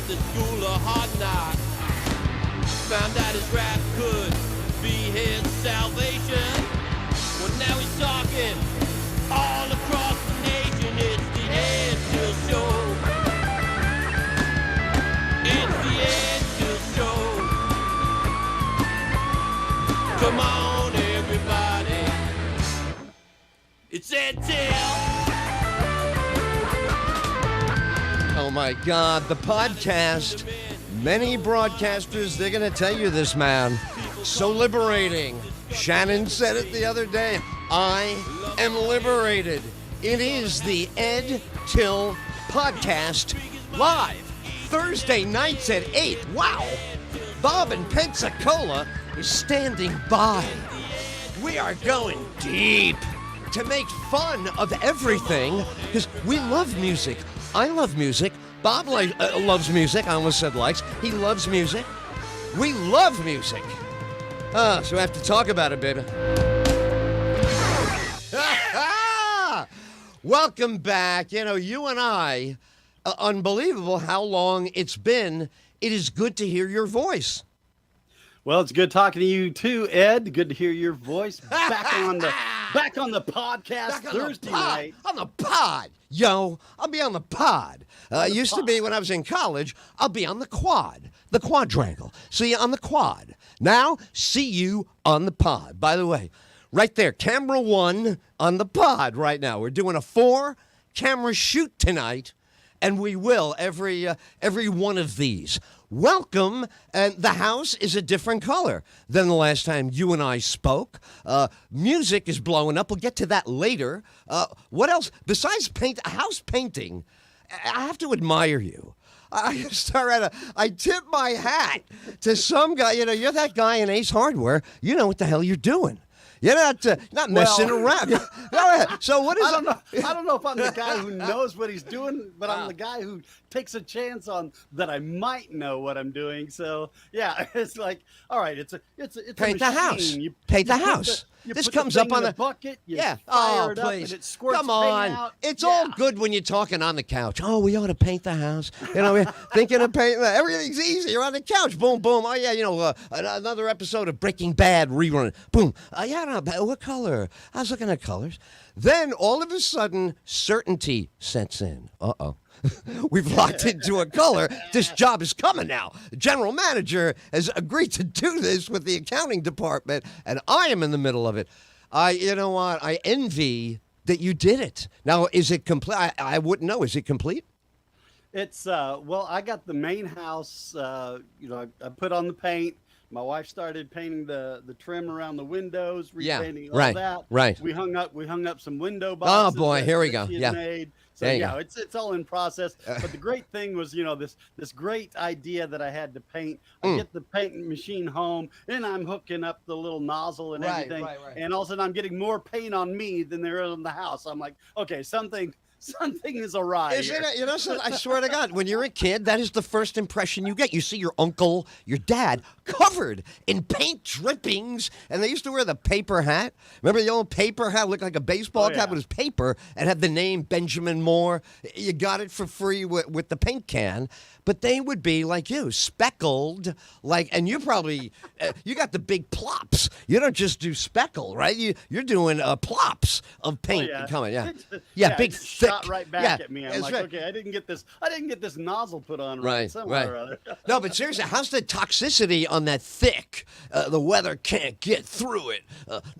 the school of hard knocks. Found out his rap could be his salvation. Well, now he's talking all across the nation. It's the Ed Tyll Show. It's the Ed Tyll Show. Come on, everybody. It's Ed Tyll. Oh my God, the podcast. Many broadcasters, they're going to tell you this, man. So liberating. Shannon said it the other day. I am liberated. It is the Ed Tyll Podcast live Thursday nights at 8. Wow. Bob in Pensacola is standing by. We are going deep to make fun of everything because we love music. I love music. Bob loves music. I almost said likes. He loves music. We love music. So we have to talk about it, baby. Welcome back. You know, you and I, unbelievable how long it's been. It is good to hear your voice. Well, it's good talking to you too, Ed. Good to hear your voice. Back on the podcast Thursday night. On the pod. Yo, I'll be on the pod. Used to be when I was in college, I'll be on the quad, the quadrangle. See you on the quad. Now, see you on the pod. By the way, right there, camera 1 on the pod right now. We're doing a 4-camera shoot tonight, and we will every one of these. Welcome, and the house is a different color than the last time you and I spoke. Music is blowing up. We'll get to that later. What else? Besides house painting, I have to admire you. I tip my hat to some guy. You know, you're that guy in Ace Hardware. You know what the hell you're doing. You're not messing around. So what is? I don't know if I'm the guy who knows what he's doing, but I'm the guy who takes a chance on that I might know what I'm doing. So yeah, it's like, all right, it's paint the house. Paint the house. This comes up on the bucket. Yeah. Oh, please. It squirts Come on. out. It's all good when you're talking on the couch. Oh, we ought to paint the house. You know, we're thinking of painting. Everything's easy. You're on the couch. Boom, boom. Oh yeah, you know, another episode of Breaking Bad rerun. Boom. What color? I was looking at colors. Then all of a sudden, certainty sets in. Uh-oh. We've locked into a color. This job is coming now. The general manager has agreed to do this with the accounting department, and I am in the middle of it. You know what? I envy that you did it. Now, is it complete? I wouldn't know. Is it complete? It's, well, I got the main house, I put on the paint. My wife started painting the trim around the windows, repainting all that. Right. We hung up some window boxes. Oh boy, here we go. Yeah. Made. So yeah, it's all in process. But the great thing was, this great idea that I had to paint. I get the paint machine home, and I'm hooking up the little nozzle and everything. Right. And all of a sudden, I'm getting more paint on me than there is on the house. I'm like, okay, something is awry. Isn't it? You know, I swear to God, when you're a kid, that is the first impression you get. You see your uncle, your dad, covered in paint drippings, and they used to wear the paper hat. Remember the old paper hat? Looked like a baseball cap, but it was paper and had the name Benjamin Moore. You got it for free with the paint can. But they would be like you, speckled, and you probably, you got the big plops. You don't just do speckle, right? You're doing plops of paint coming, big thick. Shot right back at me. I'm like, okay, I didn't get this nozzle put on right somewhere or other. No, but seriously, how's the toxicity on that thick? The weather can't get through it.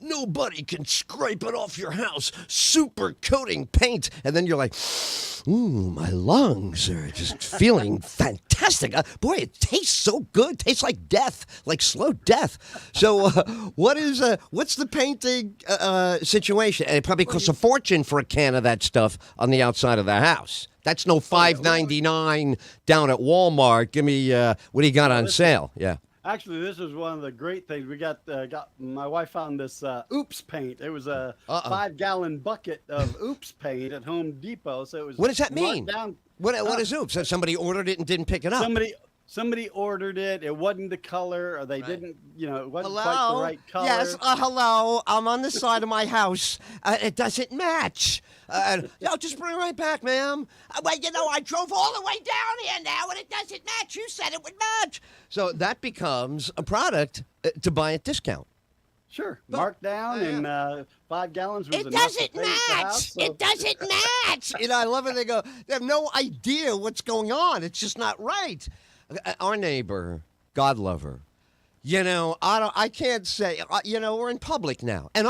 Nobody can scrape it off your house. Super coating paint, and then you're like, ooh, my lungs are just feeling fantastic. Boy, it tastes so good. Tastes like death, like slow death. So what's the painting situation? And it probably costs a fortune for a can of that stuff on the outside of the house. That's no $5.99 down at Walmart. Give me what do you got on sale? Yeah. Actually, this is one of the great things. We got my wife found this Oops paint. It was a 5-gallon bucket of Oops paint at Home Depot. So it was. What does that mean? What is Oops? Somebody ordered it and didn't pick it up. somebody ordered it. It wasn't the color, or they didn't, it wasn't quite the Hello? right color. Yes, hello. I'm on the side of my house. It doesn't match. Just bring it right back, ma'am. I drove all the way down here now, and it doesn't match. You said it would match. So that becomes a product to buy at discount. Sure, marked down, and 5 gallons was It enough doesn't to paint the match. house, so- It doesn't match. I love it. They go, they have no idea what's going on. It's just not right. Our neighbor, God love her. I can't say, we're in public now. And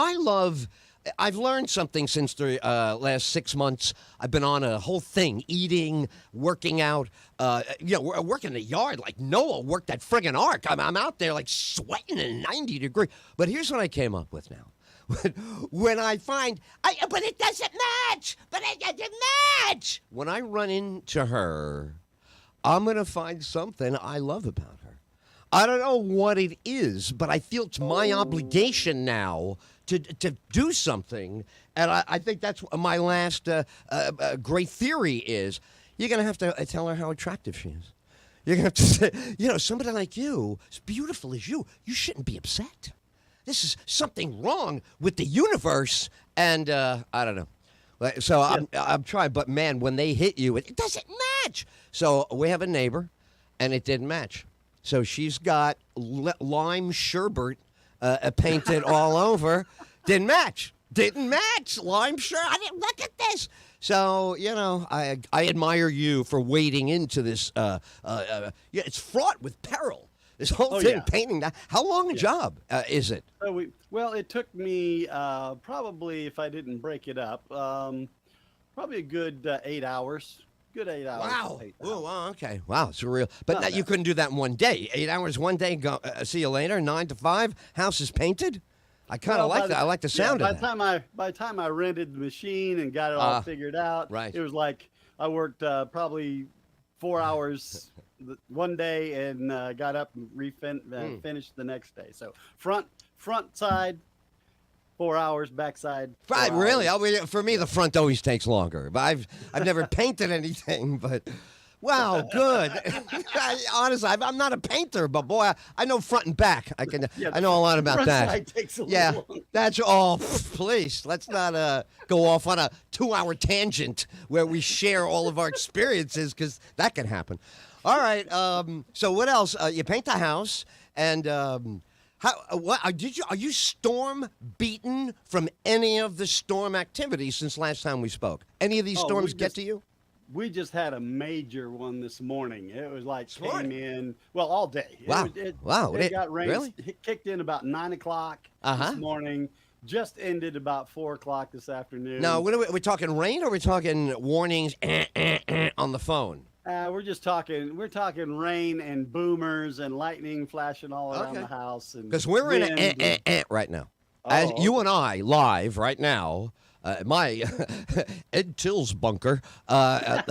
I've learned something since the last 6 months. I've been on a whole thing, eating, working out. We're working in the yard like Noah worked that friggin' ark. I'm out there like sweating in 90 degrees. But here's what I came up with now. When I find, but it doesn't match. But it doesn't match. When I run into her, I'm going to find something I love about her. I don't know what it is, but I feel it's my obligation now to do something. And I think that's my last great theory is you're going to have to tell her how attractive she is. You're going to have to say, somebody like you, as beautiful as you shouldn't be upset. This is something wrong with the universe. And I don't know. So I'm trying, but man, when they hit you, it doesn't match. So we have a neighbor, and it didn't match. So she's got lime sherbet painted all over. Didn't match. Lime sherbet. I didn't look at this. So I admire you for wading into this. It's fraught with peril. This whole thing, painting that. How long a job is it? Well, it took me probably, if I didn't break it up, probably a good 8 hours. Good 8 hours. Wow. Oh, wow. Okay. Wow. It's real. But you couldn't do that in one day. 8 hours one day. Go. See you later. 9 to 5. House is painted. I kind of like that. I like the sound of that. By the time I rented the machine and got it all figured out, it was like I worked probably 4 hours one day and got up and finished the next day. So front side, 4 hours, backside. Right, really? For me, the front always takes longer. But I've never painted anything. But wow, good. Honestly, I'm not a painter, but boy, I know front and back. I know a lot about front that. Side takes a little longer. That's all. Please, let's not go off on a 2-hour tangent where we share all of our experiences because that can happen. All right. So what else? You paint the house, and are you storm beaten from any of the storm activities since last time we spoke? Any of these storms get to you? We just had a major one this morning. It was like came in all day. Wow! It got rain. Really? It kicked in about 9 o'clock this morning. Just ended about 4 o'clock this afternoon. Now, what are we talking rain, or are we talking warnings on the phone? We're just talking. We're talking rain and boomers and lightning flashing all around the house. Because we're in an right now. As you and I live right now. My Ed Tyll's bunker. Ed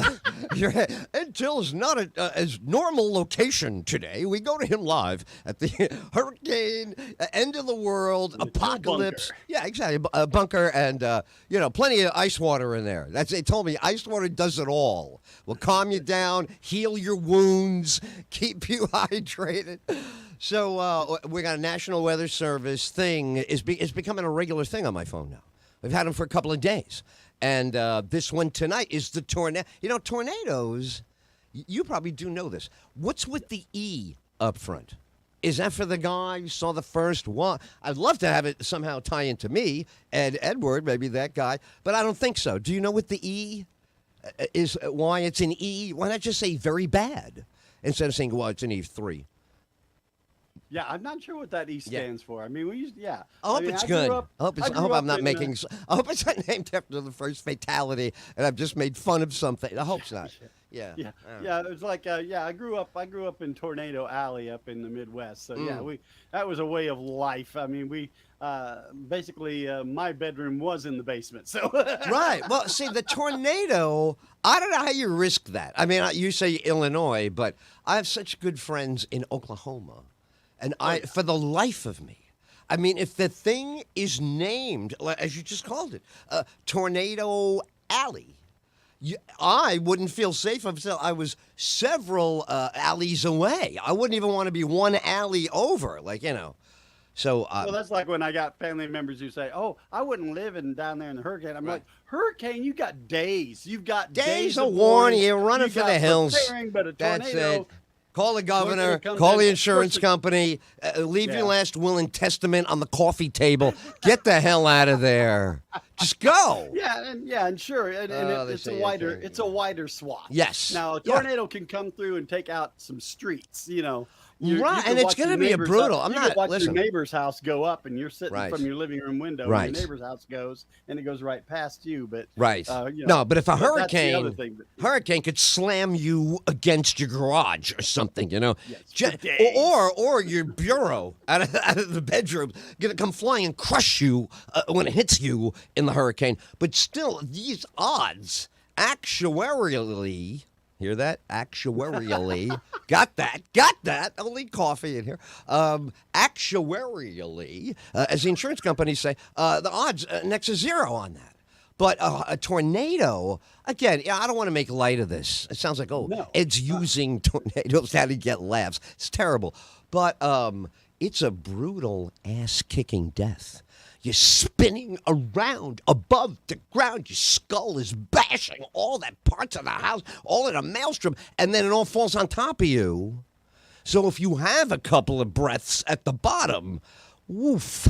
Tyll is not as normal location today. We go to him live at the hurricane, end of the world, apocalypse. Yeah, exactly. A bunker and plenty of ice water in there. They told me ice water does it all. Will calm you down, heal your wounds, keep you hydrated. So we got a National Weather Service thing. It's becoming a regular thing on my phone now. We've had them for a couple of days. And this one tonight is the tornado. Tornadoes, you probably do know this. What's with the E up front? Is that for the guy who saw the first one? I'd love to have it somehow tie into me, Edward, maybe that guy, but I don't think so. Do you know what the E is, why it's an E? Why not just say very bad instead of saying, well, it's an E3? Yeah, I'm not sure what that E stands for. I mean, I hope it's good. I hope I'm not making. I hope it's not named after the first fatality, and I've just made fun of something. I hope it's not. Yeah. It was like, I grew up in Tornado Alley up in the Midwest. So that was a way of life. I mean, we basically my bedroom was in the basement. So right. Well, see, the tornado. I don't know how you risk that. I mean, you say Illinois, but I have such good friends in Oklahoma. And for the life of me, I mean, if the thing is named, as you just called it, Tornado Alley, I wouldn't feel safe until I was several alleys away. I wouldn't even want to be one alley over, So, well, that's like when I got family members who say, "Oh, I wouldn't live down there in the hurricane." I'm like, "Hurricane, you got days. You've got days of warning. You're running for the hills. But a That's tornado, it. Call the governor. Call the insurance company. Leave your last will and testament on the coffee table. Get the hell out of there. Just go. And sure, and it's a wider swath. Yes. Now a tornado can come through and take out some streets. Right, and it's going to be brutal. I'm not. Watch Listen. your neighbor's house go up, and you're sitting from your living room window. Right. And your neighbor's house goes, and it goes right past you. But No, but if a hurricane could slam you against your garage or something, or your bureau out of the bedroom, going to come flying and crush you when it hits you in the hurricane. But still, these odds actuarially. Hear that? Actuarially. Got that. Only coffee in here. Actuarially, as the insurance companies say, the odds next to zero on that. But a tornado, again, I don't want to make light of this. It sounds like, Ed's using tornadoes how to get laughs. It's terrible. But it's a brutal ass-kicking death. You're spinning around above the ground. Your skull is bashing all that parts of the house, all in a maelstrom, and then it all falls on top of you. So if you have a couple of breaths at the bottom, woof.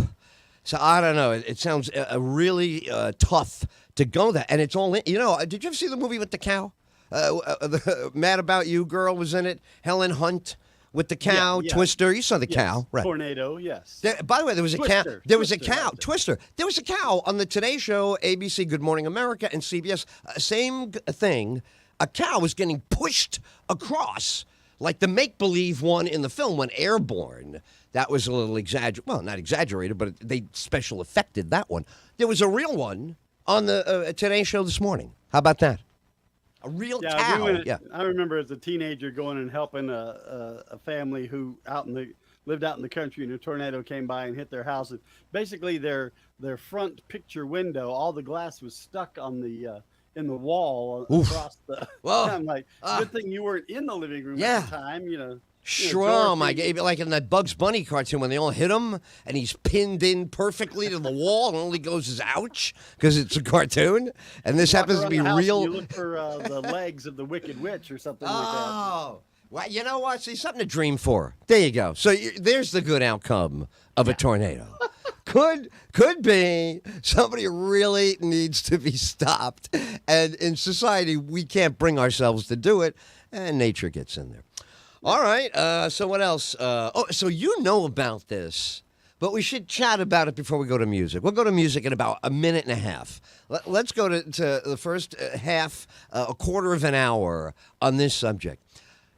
So I don't know. It sounds really tough to go there. And it's all in. Did you ever see the movie with the cow? The Mad About You girl was in it. Helen Hunt. With the cow, Twister. You saw the cow, right? Tornado, yes. By the way, there was a cow. There was a cow, Twister. There was a cow on the Today Show, ABC, Good Morning America, and CBS. Same thing. A cow was getting pushed across, like the make-believe one in the film when Airborne. That was a little exaggerated. Well, not exaggerated, but they special effected that one. There was a real one on the Today Show this morning. How about that? A real cow. I remember as a teenager going and helping a family who lived out in the country, and a tornado came by and hit their house. And basically, their front picture window, all the glass was stuck on the in the wall across the. Well, I'm like, good thing you weren't in the living room at the time. Sure, like in that Bugs Bunny cartoon when they all hit him and he's pinned in perfectly to the wall and only goes his ouch because it's a cartoon. And this happens to be real. You look for the legs of the Wicked Witch or something like that. Oh, well, you know what? See, something to dream for. There you go. So there's the good outcome of a tornado. Could be somebody really needs to be stopped. And in society, we can't bring ourselves to do it. And nature gets in there. All right. So what else? So you know about this, but we should chat about it before we go to music. We'll go to music in about a minute and a half. Let's go to the first half, a quarter of an hour on this subject.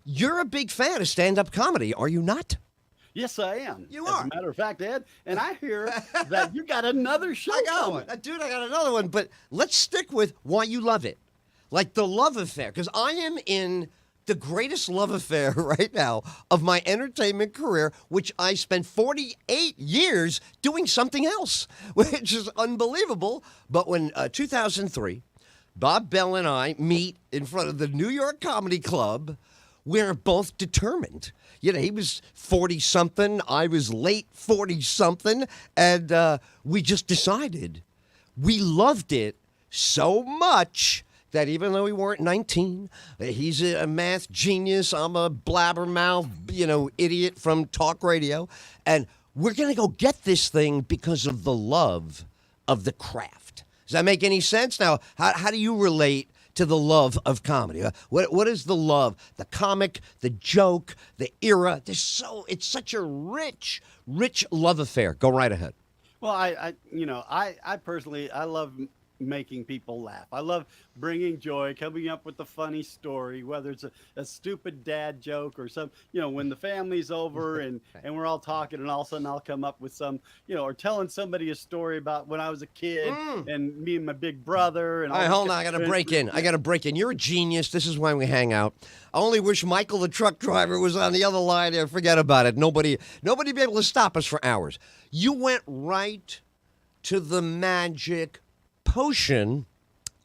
You're a big fan of stand-up comedy, are you not? Yes, I am. You are. As a matter of fact, Ed, and I hear that you got another show coming. Dude, I got another one, but let's stick with why you love it. Like the love affair, because I am in the greatest love affair right now of my entertainment career, which I spent 48 years doing something else, which is unbelievable. But when 2003, Bob Bell and I meet in front of the New York Comedy Club, we're both determined. He was 40-something, I was late 40-something, and we just decided we loved it so much that even though we weren't 19, he's a math genius, I'm a blabbermouth, idiot from talk radio, and we're going to go get this thing because of the love of the craft. Does that make any sense? Now, how do you relate to the love of comedy? What is the love? The comic, the joke, the era. It's such a rich love affair. Go right ahead. Well, I personally, I love making people laugh. I love bringing joy, coming up with a funny story, whether it's a stupid dad joke or some, when the family's over and we're all talking and all of a sudden I'll come up with some, or telling somebody a story about when I was a kid and me and my big brother. And all right, hold on. I got to break in. You're a genius. This is why we hang out. I only wish Michael, the truck driver, was on the other line there. Forget about it. Nobody be able to stop us for hours. You went right to the magic potion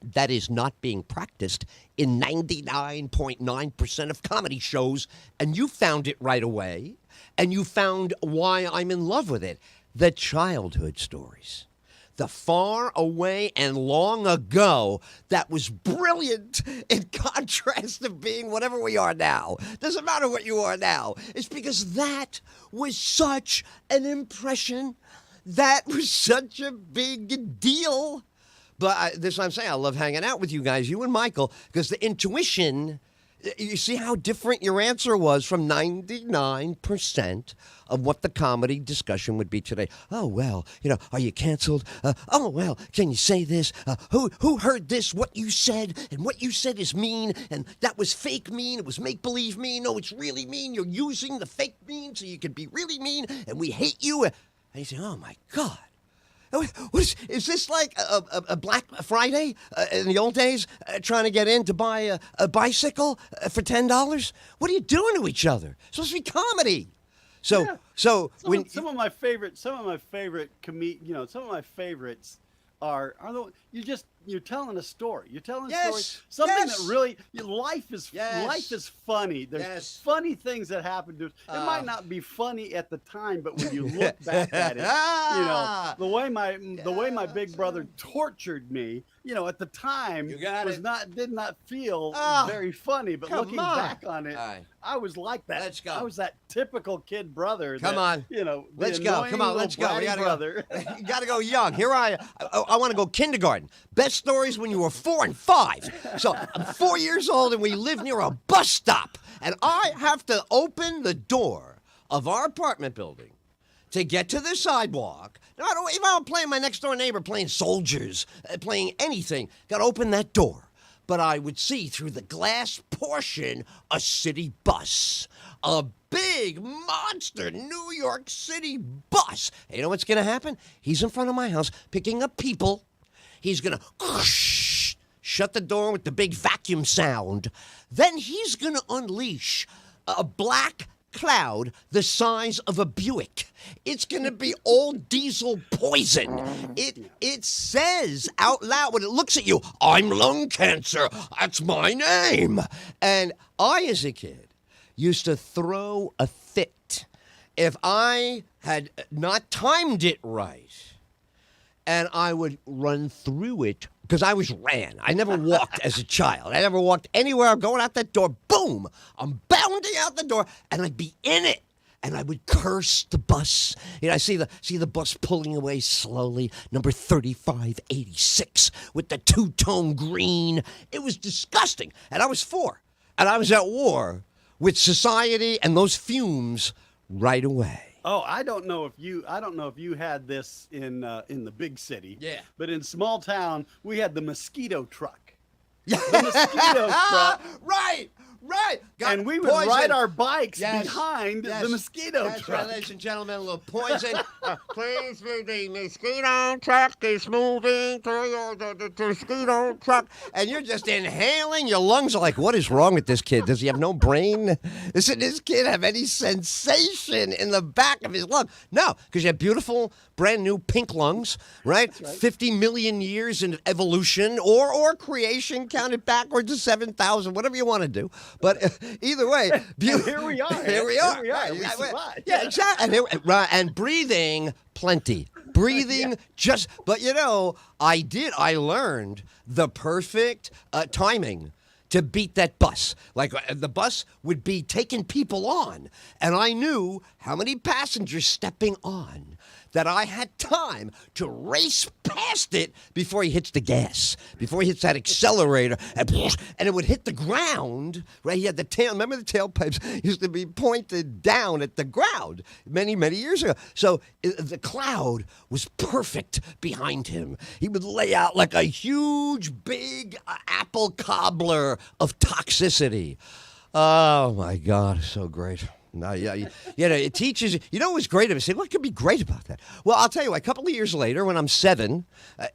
that is not being practiced in 99.9% of comedy shows, and you found it right away, and you found why I'm in love with it. The childhood stories. The far away and long ago that was brilliant in contrast to being whatever we are now. Doesn't matter what you are now. It's because that was such an impression. That was such a big deal. But this is what I'm saying. I love hanging out with you guys, you and Michael, because the intuition, you see how different your answer was from 99% of what the comedy discussion would be today. Oh, well, are you canceled? Oh, well, can you say this? Who heard this, what you said, and what you said is mean, and that was fake mean, it was make-believe mean, no, it's really mean, you're using the fake mean so you can be really mean, and we hate you. And you say, oh, my God. Is this like a Black Friday in the old days, trying to get in to buy a bicycle for $10? What are you doing to each other? It's supposed to be comedy. So some of my favorites you're telling a story. You're telling a Yes, story. Something yes. that really life is funny. There's Yes. funny things that happen to us. It might not be funny at the time, but when you look back at it, the way my big brother tortured me, at the time did not feel very funny. But looking back on it, I was like that. Let's go. I was that typical kid brother. Come on. Let's go. Come on, let's go. We gotta brother. go. You gotta go young. Here I want to go kindergarten. Best stories when you were 4 and 5. So I'm 4 years old and we live near a bus stop. And I have to open the door of our apartment building to get to the sidewalk. Now, if I'm playing my next door neighbor, playing soldiers, playing anything, got to open that door. But I would see through the glass portion a city bus. A big monster New York City bus. And you know what's going to happen? He's in front of my house picking up people. He's going to shut the door with the big vacuum sound. Then he's going to unleash a black cloud the size of a Buick. It's going to be old diesel poison. It says out loud when it looks at you, I'm lung cancer. That's my name. And I, as a kid, used to throw a fit if I had not timed it right. And I would run through it because I always ran. I never walked as a child. I never walked anywhere. I'm going out that door. Boom! I'm bounding out the door, and I'd be in it. And I would curse the bus. I see the bus pulling away slowly, number 3586 with the two-tone green. It was disgusting. And I was 4. And I was at war with society and those fumes right away. Oh, I don't know if you had this in the big city. Yeah. But in small town, we had the mosquito truck. The mosquito truck. Right. And we would ride our bikes behind the mosquito That's truck. right, ladies and gentlemen, a little poison. Please, the mosquito truck is moving through the mosquito truck. And you're just inhaling. Your lungs are like, what is wrong with this kid? Does he have no brain? Doesn't this kid have any sensation in the back of his lung? No, because you have beautiful, brand new pink lungs, right? 50 million years in evolution or creation, counted backwards to 7,000, whatever you want to do. But either way, here we are. Here we are. We survived. Yeah, exactly. And breathing plenty. Breathing just, but I learned the perfect timing to beat that bus. Like the bus would be taking people on, and I knew how many passengers stepping on that I had time to race past it before he hits the gas, before he hits that accelerator, and it would hit the ground, right? He had the tail. Remember the tailpipes used to be pointed down at the ground many, many years ago. So the cloud was perfect behind him. He would lay out like a huge, big apple cobbler of toxicity. Oh, my God, so great. No, yeah, it teaches you. You know what's great about it? Say, what could be great about that? Well, I'll tell you what, a couple of years later, when I'm 7,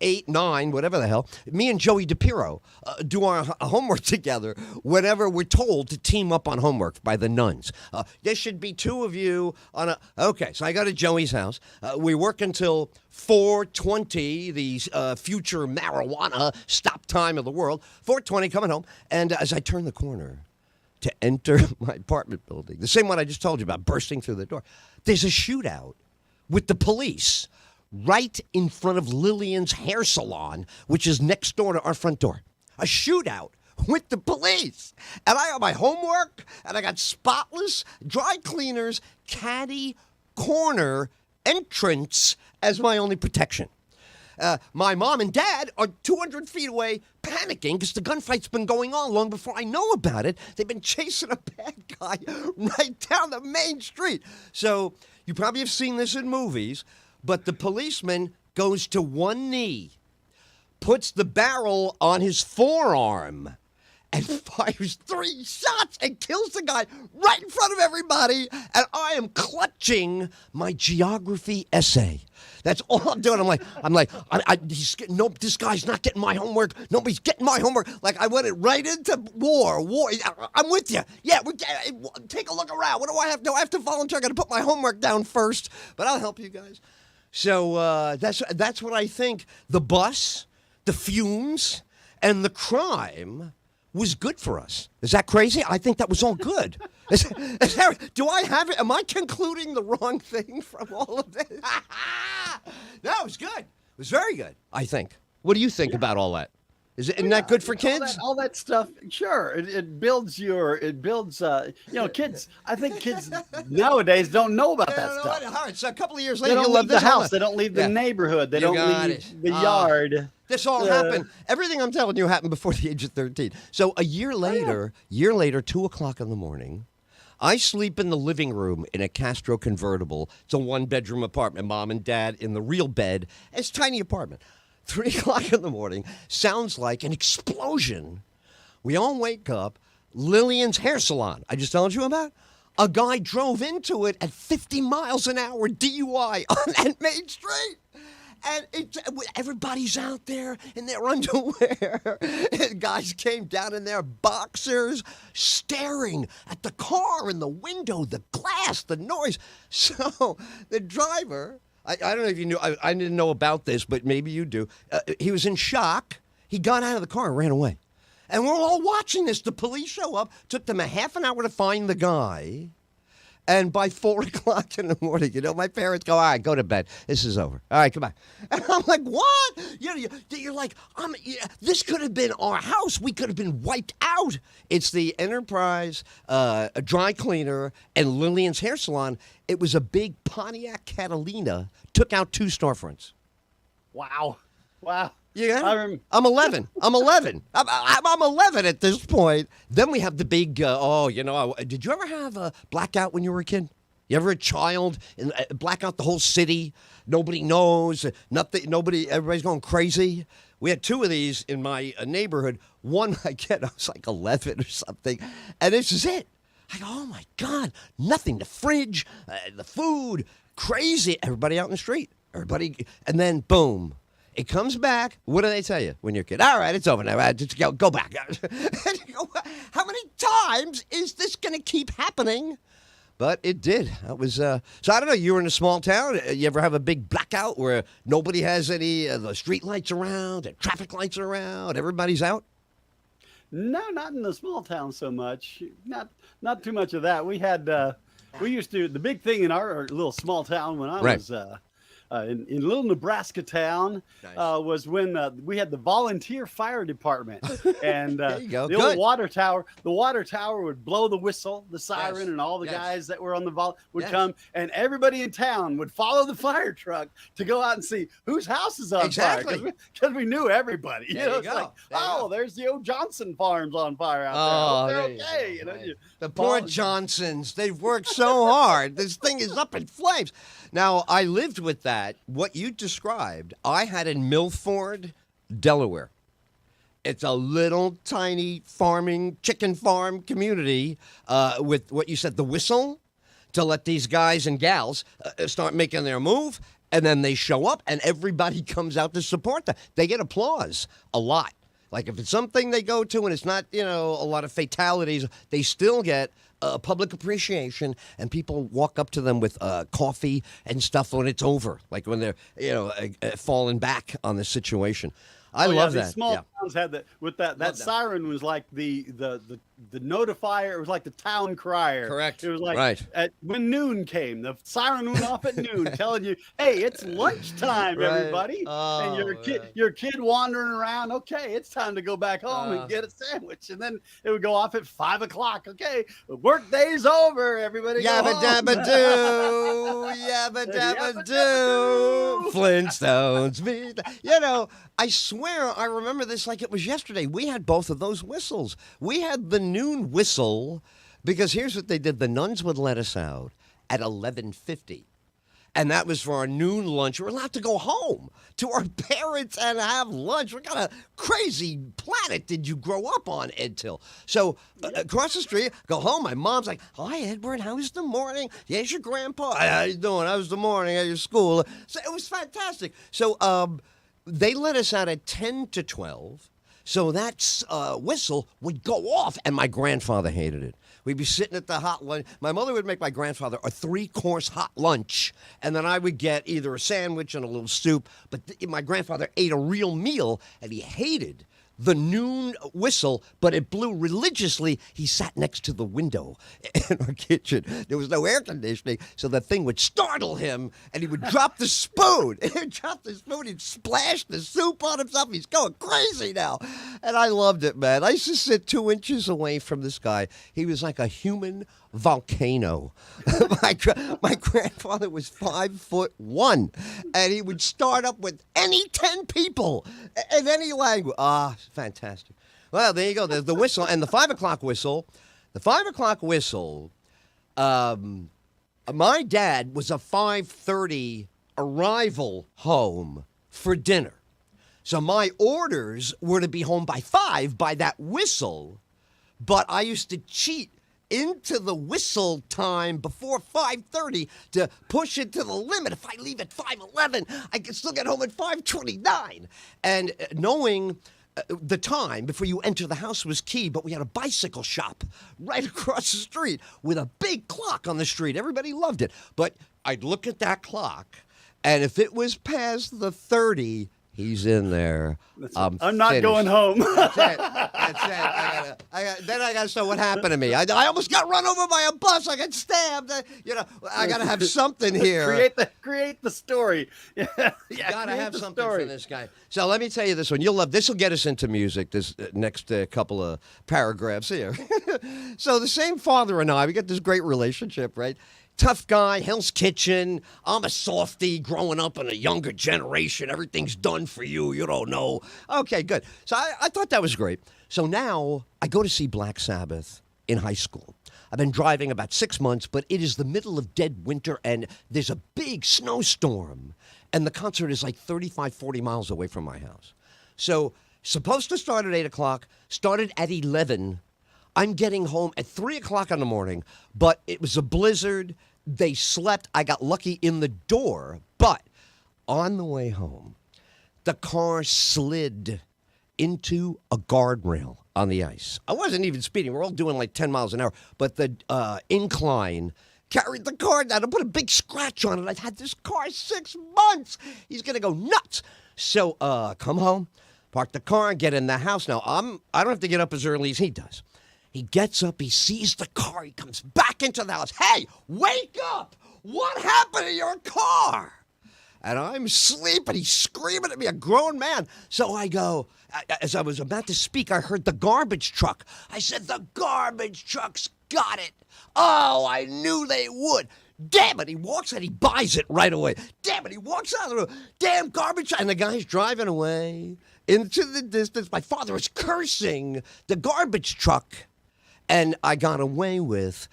8, 9, whatever the hell, me and Joey DiPiero do our homework together whenever we're told to team up on homework by the nuns. There should be 2 of you on a... Okay, so I go to Joey's house. We work until 4:20, the future marijuana stop time of the world. 4:20, coming home. And as I turn the corner to enter my apartment building, the same one I just told you about, bursting through the door, there's a shootout with the police right in front of Lillian's hair salon, which is next door to our front door. A shootout with the police. And I got my homework, and I got spotless dry cleaners, caddy corner entrance as my only protection. My mom and dad are 200 feet away panicking because the gunfight's been going on long before I know about it. They've been chasing a bad guy right down the main street. So you probably have seen this in movies, but the policeman goes to one knee, puts the barrel on his forearm, and fires 3 shots and kills the guy right in front of everybody. And I am clutching my geography essay. That's all I'm doing. This guy's not getting my homework. Nobody's getting my homework. Like, I went right into war. I'm with you. Yeah, take a look around. What do I have to do? I have to volunteer. I got to put my homework down first, but I'll help you guys. So that's what I think. The bus, the fumes, and the crime was good for us. Is that crazy? I think that was all good. Do I have it? Am I concluding the wrong thing from all of this? No, it was good. It was very good, I think. What do you think about all that? Isn't that good for kids? All that stuff, sure. It builds, kids. I think kids nowadays don't know about that stuff. All right, so a couple of years later, they don't you'll leave the house. They don't leave the neighborhood. They don't leave the yard. This all happened. Everything I'm telling you happened before the age of 13. So a year later, 2 o'clock in the morning, I sleep in the living room in a Castro convertible. It's a 1-bedroom apartment. Mom and Dad in the real bed. It's a tiny apartment. 3 o'clock in the morning, sounds like an explosion. We all wake up. Lillian's hair salon, I just told you about. A guy drove into it at 50 miles an hour DUI on that main street. And everybody's out there in their underwear. And guys came down in their boxers, staring at the car and the window, the glass, the noise. So the driver... I don't know if you knew. I didn't know about this, but maybe you do. He was in shock. He got out of the car and ran away. And we're all watching this. The police show up. Took them a half an hour to find the guy. And by 4 o'clock in the morning, my parents go, all right, go to bed. This is over. All right, come on. And I'm like, what? You're like, this could have been our house. We could have been wiped out. It's the Enterprise, a dry cleaner, and Lillian's hair salon. It was a big Pontiac Catalina. Took out 2 storefronts. Wow. Yeah, I'm 11. I'm 11 at this point. Then we have the big, did you ever have a blackout when you were a kid? You ever a child and blackout the whole city? Nobody knows, nothing. Everybody's going crazy. We had 2 of these in my neighborhood. One, I was like 11 or something. And this is it. I go, oh my God, nothing. The fridge, the food, crazy. Everybody out in the street. And then boom. It comes back. What do they tell you when you're a kid? All right, it's over now. Just go back. How many times is this going to keep happening? But it did. That was so I don't know. You were in a small town. You ever have a big blackout where nobody has any the street lights around, and traffic lights around, everybody's out? No, not in the small town so much. Not too much of that. We had we used to the big thing in our little small town when I was. In little Nebraska town was when we had the volunteer fire department, and the old water tower. The water tower would blow the whistle, the siren, and all the guys that were on the would come, and everybody in town would follow the fire truck to go out and see whose house is on fire, because we knew everybody. There's the old Johnson farms on fire out there. Okay, the poor Johnsons. They've worked so hard. This thing is up in flames. Now, I lived with that. What you described, I had in Milford, Delaware. It's a little tiny chicken farm community with what you said, the whistle. to let these guys and gals start making their move, and then they show up, and everybody comes out to support them. They get applause a lot. Like if it's something they go to and it's not, a lot of fatalities, they still get public appreciation, and people walk up to them with coffee and stuff when it's over, like when they're, falling back on the situation. I love that. Small towns had that. With that siren was like the notifier. It was like the town crier. Correct. It was like when noon came, the siren went off at noon, telling you, "Hey, it's lunchtime, everybody." And your kid wandering around. Okay, it's time to go back home and get a sandwich. And then it would go off at 5 o'clock. Okay, work day's over. Everybody go home. Yabba dabba doo, yabba dabba doo. Flintstones. I swear I remember this like it was yesterday. We had both of those whistles. We had the noon whistle because here's what they did. The nuns would let us out at 11:50. And that was for our noon lunch. We're allowed to go home to our parents and have lunch. What kind of crazy planet did you grow up on, Ed Tyll? So across the street, go home. My mom's like, "Hi, Edward. How's the morning? Yes, your grandpa. How you doing? How's the morning at your school?" So it was fantastic. So they let us out at 10 to 12. So that whistle would go off, and my grandfather hated it. We'd be sitting at the hot lunch. My mother would make my grandfather a 3-course hot lunch, and then I would get either a sandwich and a little soup. But my grandfather ate a real meal, and he hated the noon whistle, but it blew religiously. He sat next to the window in our kitchen. There was no air conditioning, so the thing would startle him, and he would drop the spoon. He'd drop the spoon. He'd splash the soup on himself. He's going crazy now. And I loved it, man. I used to sit 2 inches away from this guy. He was like a human volcano. My grandfather was 5'1", and he would start up with any 10 people in any language. Fantastic. Well, there you go. There's the whistle and the 5 o'clock whistle. The 5 o'clock whistle. My dad was a 5:30 arrival home for dinner. So my orders were to be home by 5 by that whistle, but I used to cheat into the whistle time before 5:30 to push it to the limit. If I leave at 5:11, I can still get home at 5:29. And knowing the time before you enter the house was key, but we had a bicycle shop right across the street with a big clock on the street. Everybody loved it. But I'd look at that clock, and if it was past the 30, he's in there. I'm not finished. Going home. That's it. Then I got to say what happened to me. I almost got run over by a bus. I got stabbed. I got to have something here. Create the story. You got to have something for this guy. So let me tell you this one. You'll love this. Will get us into music. This next couple of paragraphs here. So the same father and I, we got this great relationship, right? Tough guy, Hell's Kitchen. I'm a softie growing up in a younger generation. Everything's done for you. You don't know. Okay, good. So I thought that was great. So now I go to see Black Sabbath in high school. I've been driving about 6 months, but it is the middle of dead winter, and there's a big snowstorm. And the concert is like 35, 40 miles away from my house. So supposed to start at 8 o'clock, started at 11. I'm getting home at 3 o'clock in the morning, but it was a blizzard. They slept. I got lucky in the door, but on the way home, the car slid into a guardrail on the ice. I wasn't even speeding. We're all doing like 10 miles an hour, but the incline carried the car down and put a big scratch on it. I've had this car 6 months. He's going to go nuts. So come home, park the car, get in the house. Now, I don't have to get up as early as he does. He gets up, he sees the car, he comes back into the house. Hey, wake up! What happened to your car? And I'm sleeping, he's screaming at me, a grown man. So I go, as I was about to speak, I heard the garbage truck. I said, the garbage truck's got it. Oh, I knew they would. Damn it, he walks and he buys it right away. Damn it, he walks out of the room. Damn garbage truck. And the guy's driving away into the distance. My father is cursing the garbage truck. And I got away with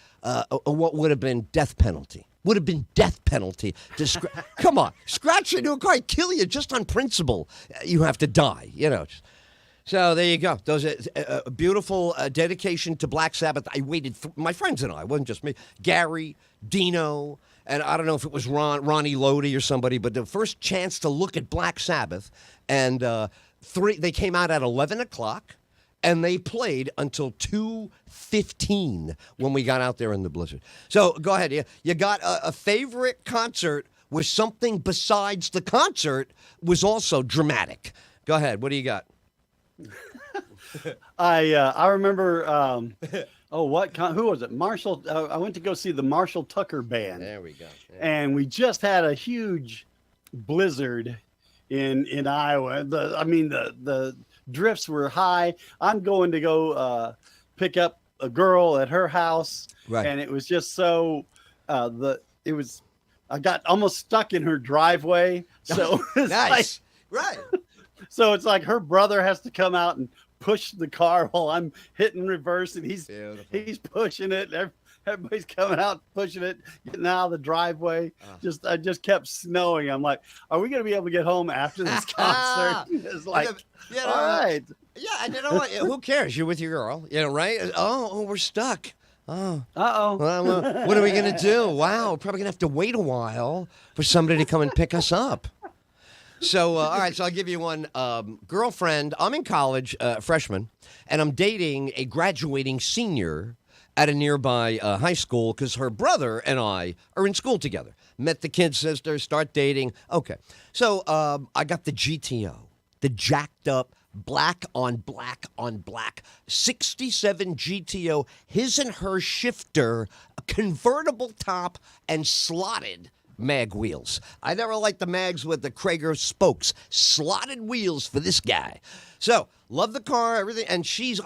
what would have been death penalty. Would have been death penalty. Come on, scratch into a car, kill you just on principle. You have to die, So there you go. Those are a beautiful dedication to Black Sabbath. I waited, my friends and I, it wasn't just me, Gary, Dino, and I don't know if it was Ronnie Lodi or somebody, but the first chance to look at Black Sabbath, and they came out at 11 o'clock, and they played until 2:15 when we got out there in the blizzard. So go ahead. You got a favorite concert where something besides the concert was also dramatic. Go ahead. What do you got? I remember. Who was it? Marshall. I went to go see the Marshall Tucker Band. There we go. Yeah. And we just had a huge blizzard in Iowa. The drifts were high. I'm going to go pick up a girl at her house, right. And it was just so I got almost stuck in her driveway. So nice, right. So it's like her brother has to come out and push the car while I'm hitting reverse, and he's pushing it. Everybody's coming out, pushing it, getting out of the driveway. I just kept snowing. I'm like, are we going to be able to get home after this concert? It's like, all right. Yeah, and you know what? Who cares? You're with your girl, right? Oh, we're stuck. Oh. Uh-oh. Well, what are we going to do? Wow, we're probably going to have to wait a while for somebody to come and pick us up. So, all right, so I'll give you one. Girlfriend, I'm in college, freshman, and I'm dating a graduating senior at a nearby high school because her brother and I are in school together. Met the kid sister, start dating. Okay, so I got the GTO, the jacked up, black on black on black, 67 GTO, his and her shifter, a convertible top, and slotted mag wheels. I never liked the mags with the Krager spokes. Slotted wheels for this guy. So, love the car, everything. And she's,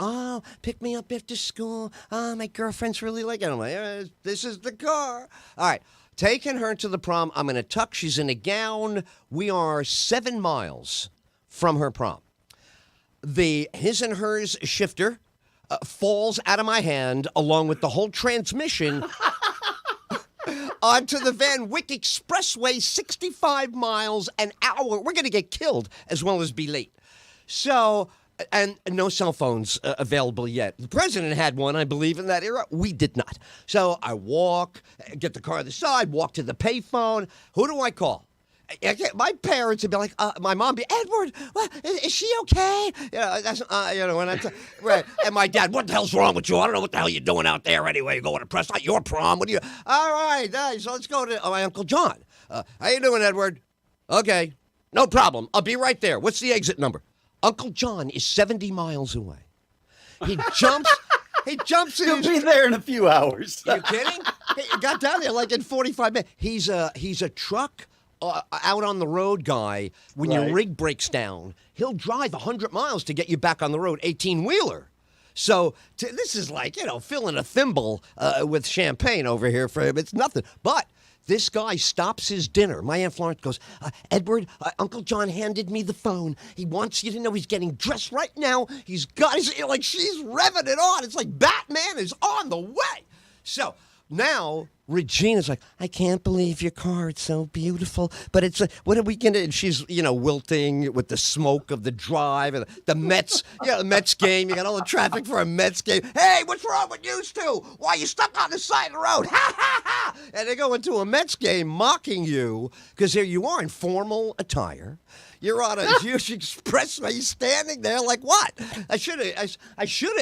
pick me up after school. My girlfriend's really like it. I'm like, this is the car. All right. Taking her to the prom. I'm in a tux. She's in a gown. We are 7 miles from her prom. The his and hers shifter falls out of my hand along with the whole transmission onto the Van Wyck Expressway, 65 miles an hour. We're going to get killed as well as be late. So, and no cell phones available yet. The president had one, I believe, in that era. We did not. So I walk, get the car to the side, walk to the payphone. Who do I call? My parents would be like, my mom would be, Edward, is she okay? When I'm right. And my dad, what the hell's wrong with you? I don't know what the hell you're doing out there anyway. You're going to press, not your prom. What do you? All right, so let's go to my Uncle John. How you doing, Edward? Okay, no problem. I'll be right there. What's the exit number? Uncle John is 70 miles away. He jumps. He'll be there in a few hours. Are you kidding? He got down there like in 45 minutes. He's a truck. Out on the road guy, when your rig breaks down, he'll drive 100 miles to get you back on the road, 18-wheeler. So this is like, filling a thimble with champagne over here for him. It's nothing. But this guy stops his dinner. My Aunt Florence goes, Edward, Uncle John handed me the phone. He wants you to know he's getting dressed right now. She's revving it on. It's like Batman is on the way. So now Regina's like, I can't believe your car. It's so beautiful. But it's what are we going to? And she's, wilting with the smoke of the drive and the Mets, the Mets game. You got all the traffic for a Mets game. Hey, what's wrong with you two? Why are you stuck on the side of the road? Ha, ha, ha. And they go into a Mets game mocking you because here you are in formal attire. You're on a huge expressway standing there like what? I should have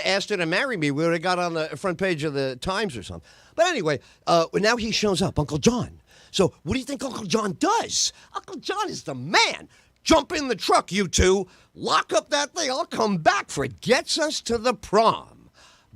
asked her to marry me. We would have got on the front page of the Times or something. But anyway, now he shows up, Uncle John. So what do you think Uncle John does? Uncle John is the man. Jump in the truck, you two. Lock up that thing. I'll come back for it. Gets us to the prom.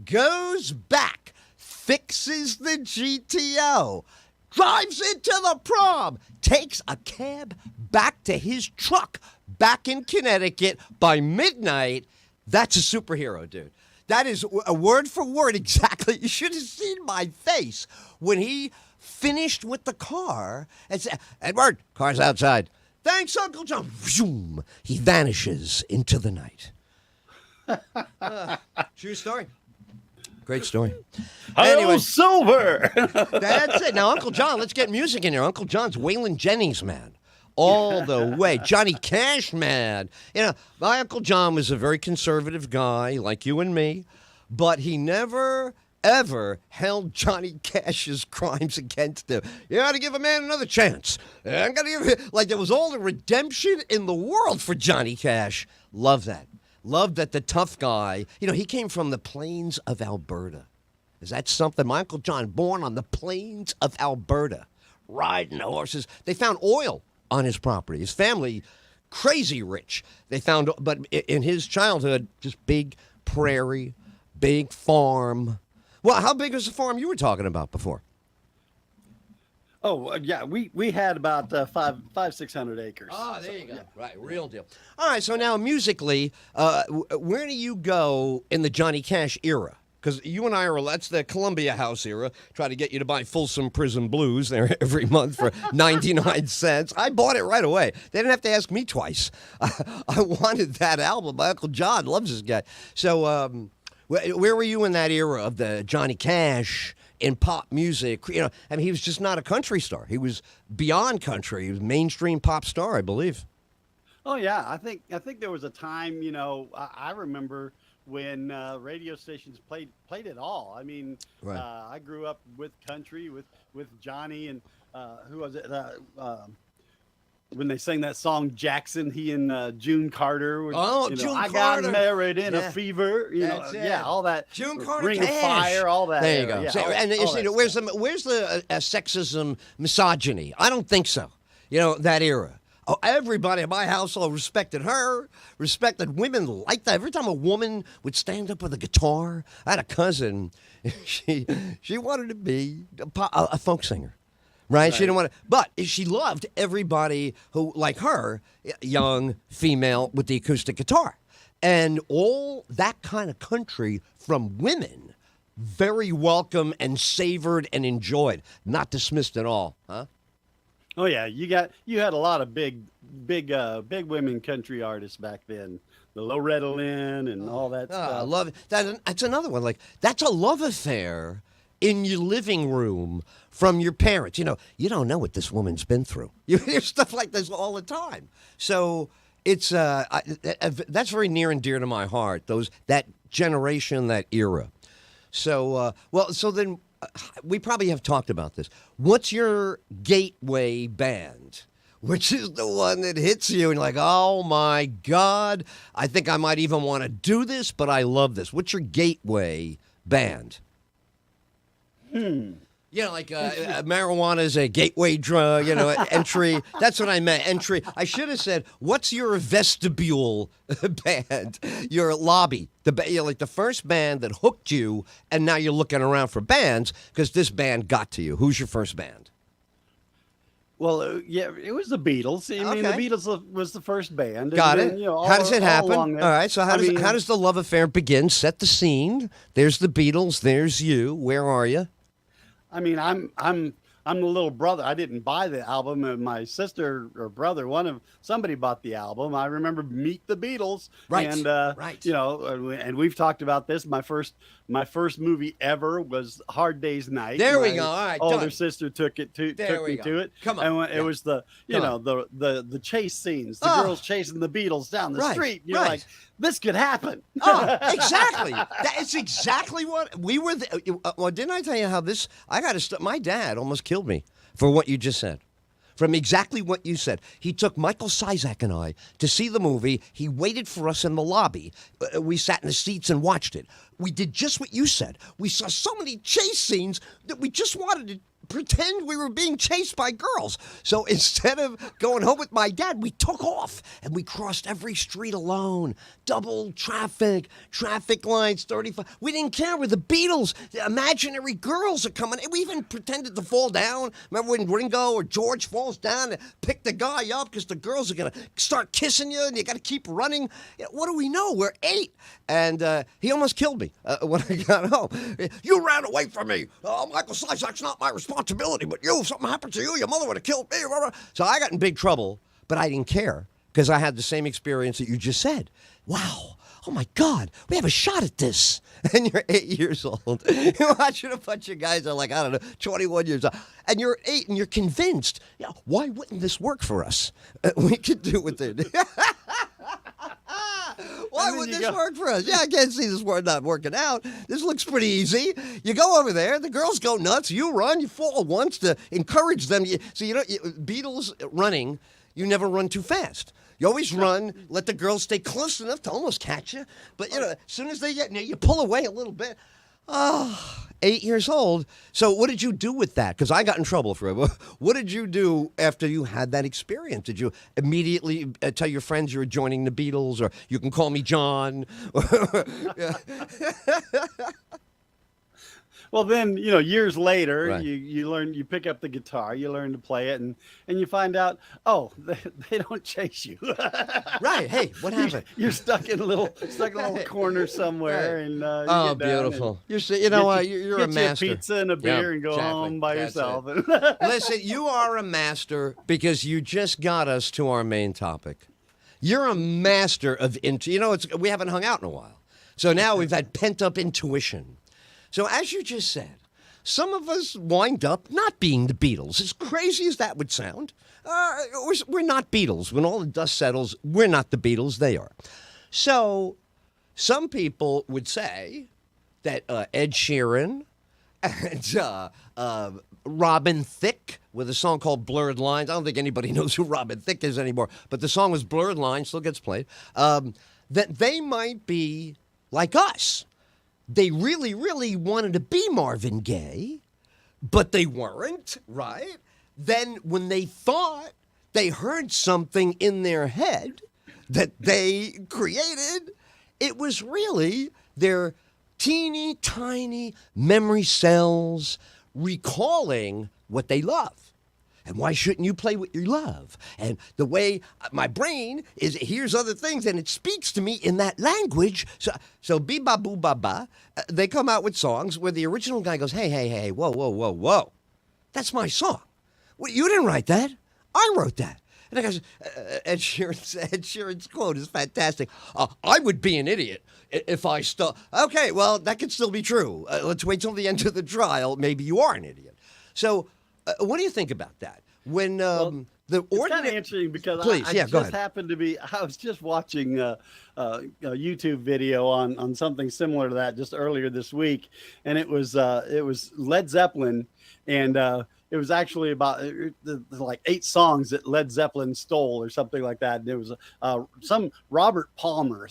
Goes back. Fixes the GTO. Drives into the prom. Takes a cab back to his truck back in Connecticut by midnight. That's a superhero, dude. That is a word for word exactly. You should have seen my face when he finished with the car and said, Edward, car's outside. Thanks, Uncle John. Zoom. He vanishes into the night. True story. Great story. Anyway, Silver. That's it. Now, Uncle John, let's get music in here. Uncle John's Waylon Jennings, man. all the way. Johnny Cash, man. You know, my Uncle John was a very conservative guy, like you and me, but he never, ever held Johnny Cash's crimes against him. You got to give a man another chance. I'm gonna give him, like, there was all the redemption in the world for Johnny Cash. Love that. Love that the tough guy, you know, he came from the plains of Alberta. Is that something? My Uncle John, born on the plains of Alberta, riding horses. They found oil on his property. His family, crazy rich. They found, but in his childhood, just big prairie, big farm. Well, how big was the farm you were talking about before? Oh, yeah, we had about 600 acres. Oh, there you go. Right, real deal. All right, so now musically, where do you go in the Johnny Cash era? Because you and I that's the Columbia House era. Try to get you to buy Folsom Prison Blues there every month for 99 cents. I bought it right away. They didn't have to ask me twice. I wanted that album. My Uncle John loves this guy. So where were you in that era of the Johnny Cash in pop music? You know, I mean, he was just not a country star. He was beyond country. He was a mainstream pop star, I believe. Oh, yeah. I think there was a time, you know, I remember when radio stations played it all. I mean, right. I grew up with country, with Johnny, and who was it? When they sang that song Jackson, he and June Carter. June I Carter. got married in a fever. Yeah, all that. June Carter, Ring of Fire, all that. There you go. Yeah, so, where's the sexism, misogyny? I don't think so. You know, that era. Oh, everybody in my household respected her, respected women like that. Every time a woman would stand up with a guitar, I had a cousin, she wanted to be a folk singer, right? She didn't want to, but she loved everybody who, like her, young female with the acoustic guitar. And all that kind of country from women, very welcome and savored and enjoyed, not dismissed at all, huh? Oh yeah, you had a lot of big women country artists back then. The Loretta Lynn and all that stuff. I love it. That's another one. Like, that's a love affair in your living room from your parents. You know, you don't know what this woman's been through. You hear stuff like this all the time. So it's that's very near and dear to my heart. That generation, that era. So so then. We probably have talked about this. What's your gateway band? Which is the one that hits you and you're like, oh my God, I think I might even want to do this, but I love this. What's your gateway band? You know, like marijuana is a gateway drug, you know, entry. That's what I meant, entry. I should have said, what's your vestibule band? Your lobby. Like the first band that hooked you, and now you're looking around for bands because this band got to you. Who's your first band? Well, yeah, it was the Beatles. I mean, the Beatles was the first band. Got and it. Then, you know, how does it happen? All right, so how how does the love affair begin? Set the scene. There's the Beatles. There's you. Where are you? I mean, I'm the little brother. I didn't buy the album, and my sister or brother, somebody bought the album. I remember Meet the Beatles, right? And right, you know, and we've talked about this. My first movie ever was Hard Day's Night. There we go. All right, older sister took me to it. Come on, and it was the the chase scenes, the girls chasing the Beatles down the street. You're like, this could happen. Oh, exactly. That is exactly what we were. Well, didn't I tell you how this? My dad almost killed me for what you just said. From exactly what you said. He took Michael Sizak and I to see the movie. He waited for us in the lobby. We sat in the seats and watched it. We did just what you said. We saw so many chase scenes that we just wanted to pretend we were being chased by girls. So instead of going home with my dad, we took off and we crossed every street alone. Double traffic lights, 35. We didn't care. We're the Beatles. The imaginary girls are coming. We even pretended to fall down. Remember when Ringo or George falls down and pick the guy up because the girls are going to start kissing you and you got to keep running. What do we know? We're 8. And he almost killed me when I got home. You ran away from me. Michael Sizak's not my responsibility, but if something happened to you, your mother would have killed me. So I got in big trouble, but I didn't care because I had the same experience that you just said. Wow, oh my God, we have a shot at this. And you're 8 years old. You're watching a bunch of guys that are like, I don't know, 21 years old. And you're 8 and you're convinced, why wouldn't this work for us? We could do with it. Why would this work for us? Yeah, I can't see this word not working out. This looks pretty easy. You go over there, the girls go nuts, you run, you fall once to encourage them. Beatles running, you never run too fast. You always run, let the girls stay close enough to almost catch you. But, as soon as they get near, you pull away a little bit. Oh, 8 years old. So what did you do with that? Because I got in trouble for it. What did you do after you had that experience? Did you immediately tell your friends you were joining the Beatles, or you can call me John? Well, then, years later, Right. you pick up the guitar, you learn to play it, and you find out, oh, they don't chase you. Right. Hey, what happened? You're stuck in a little corner somewhere, Right. and you Oh, get down beautiful. and You're a get master. you a pizza and a beer and go exactly. home by That's yourself. Listen, you are a master because you just got us to our main topic. You're a master of we haven't hung out in a while. So now we've had pent-up intuition. So as you just said, some of us wind up not being the Beatles. As crazy as that would sound, we're not Beatles. When all the dust settles, we're not the Beatles. They are. So some people would say that Ed Sheeran and Robin Thicke with a song called Blurred Lines. I don't think anybody knows who Robin Thicke is anymore, but the song was Blurred Lines, still gets played, that they might be like us. They really, really wanted to be Marvin Gaye, but they weren't, right? Then when they thought they heard something in their head that they created, it was really their teeny tiny memory cells recalling what they love. And why shouldn't you play what you love? And the way my brain hears other things and it speaks to me in that language. So be-ba-boo-ba-ba, they come out with songs where the original guy goes, hey, whoa. That's my song. Well, you didn't write that. I wrote that. And the guy says, Ed Sheeran's quote is fantastic. I would be an idiot if I stole. Okay, well, that could still be true. Let's wait till the end of the trial. Maybe you are an idiot. So what do you think about that? When the it's kind of interesting because I was just watching a YouTube video on something similar to that just earlier this week, and it was Led Zeppelin, and it was actually about like 8 songs that Led Zeppelin stole or something like that. And it was some Robert Parker,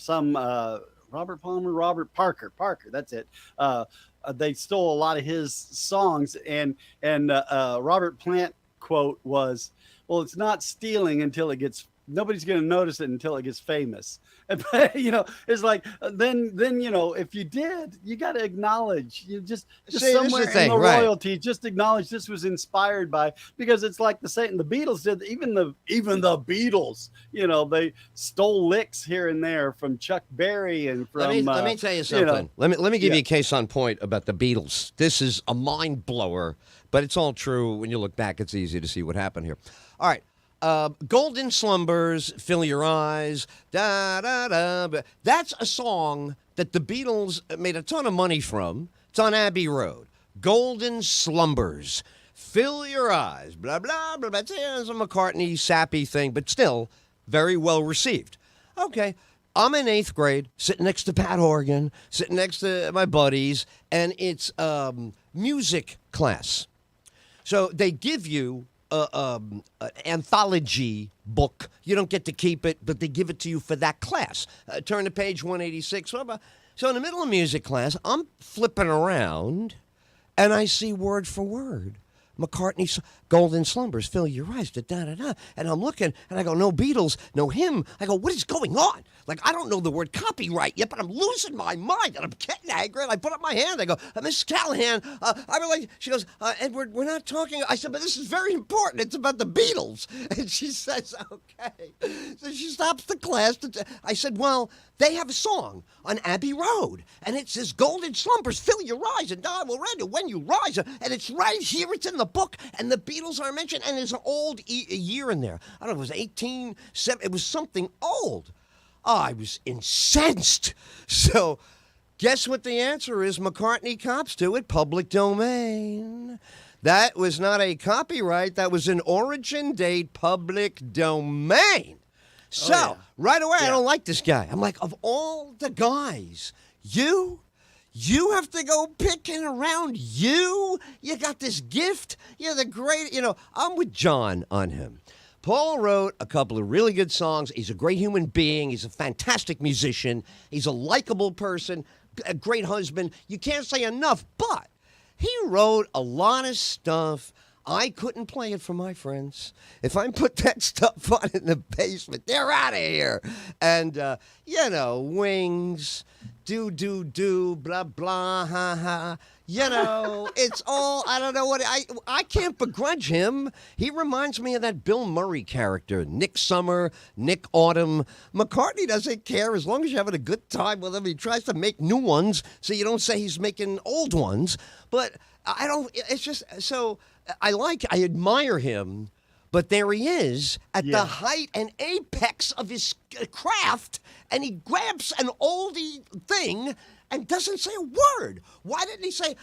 that's it. They stole a lot of his songs, and Robert Plant quote was, well, it's not stealing until it gets, nobody's going to notice it until it gets famous. But, it's like, then, if you did, you got to acknowledge, somewhere in the royalty, just acknowledge this was inspired by, because it's like the Beatles did, even the Beatles, they stole licks here and there from Chuck Berry and from. Let me tell you something. Let me give you a case on point about the Beatles. This is a mind blower, but it's all true. When you look back, it's easy to see what happened here. All right. Golden Slumbers, Fill Your Eyes, da-da-da. That's a song that the Beatles made a ton of money from. It's on Abbey Road. Golden Slumbers, Fill Your Eyes, blah, blah, blah, blah. It's a McCartney sappy thing, but still very well received. Okay, I'm in 8th grade, sitting next to Pat Horgan, sitting next to my buddies, and it's music class. So they give you an anthology book. You don't get to keep it, but they give it to you for that class. Turn to page 186. So in the middle of music class, I'm flipping around, and I see word for word McCartney's Golden Slumbers, Fill Your Eyes, da-da-da-da. And I'm looking, and I go, no Beatles, no him. I go, what is going on? Like, I don't know the word copyright yet, but I'm losing my mind, and I'm getting angry, and I put up my hand. I go, Miss Callahan, she goes, Edward, we're not talking. I said, but this is very important. It's about the Beatles. And she says, okay. So she stops the class. I said, well, they have a song on Abbey Road, and it says Golden Slumbers, Fill Your Eyes, and I will read it when you rise. And it's right here. It's in the book, and the Beatles are mentioned, and there's an old year in there. I don't know, it was 1870. It was something old. I was incensed. So guess what the answer is? McCartney cops to it. Public domain. That was not a copyright. That was an origin date public domain. So right away, I don't like this guy. I'm like, of all the guys, you have to go picking around you? You got this gift? You're the great, I'm with John on him. Paul wrote a couple of really good songs. He's a great human being. He's a fantastic musician. He's a likable person, a great husband. You can't say enough, but he wrote a lot of stuff. I couldn't play it for my friends. If I put that stuff on in the basement, they're out of here. And, Wings, do, blah, blah, ha, ha. It's all, I don't know what, I can't begrudge him. He reminds me of that Bill Murray character, Nick Summer, Nick Autumn. McCartney doesn't care as long as you're having a good time with him. He tries to make new ones so you don't say he's making old ones. But it's just, so I admire him. But there he is at the height and apex of his craft, and he grabs an oldie thing and doesn't say a word. Why didn't he say,